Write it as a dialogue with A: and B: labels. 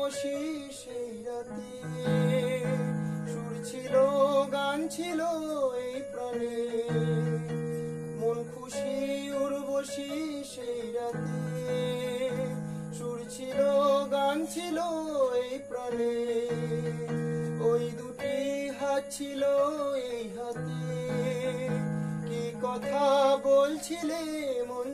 A: উর্বশী সেই রাতে, সুর ছিল গান ছিল এই প্রাণে, মন খুশি উর্বশী সেই রাতে, সুর ছিল গান ছিল এই প্রাণে, ওই দুটি হাত ছিল এই হাতে, কি কথা বলছিলে মন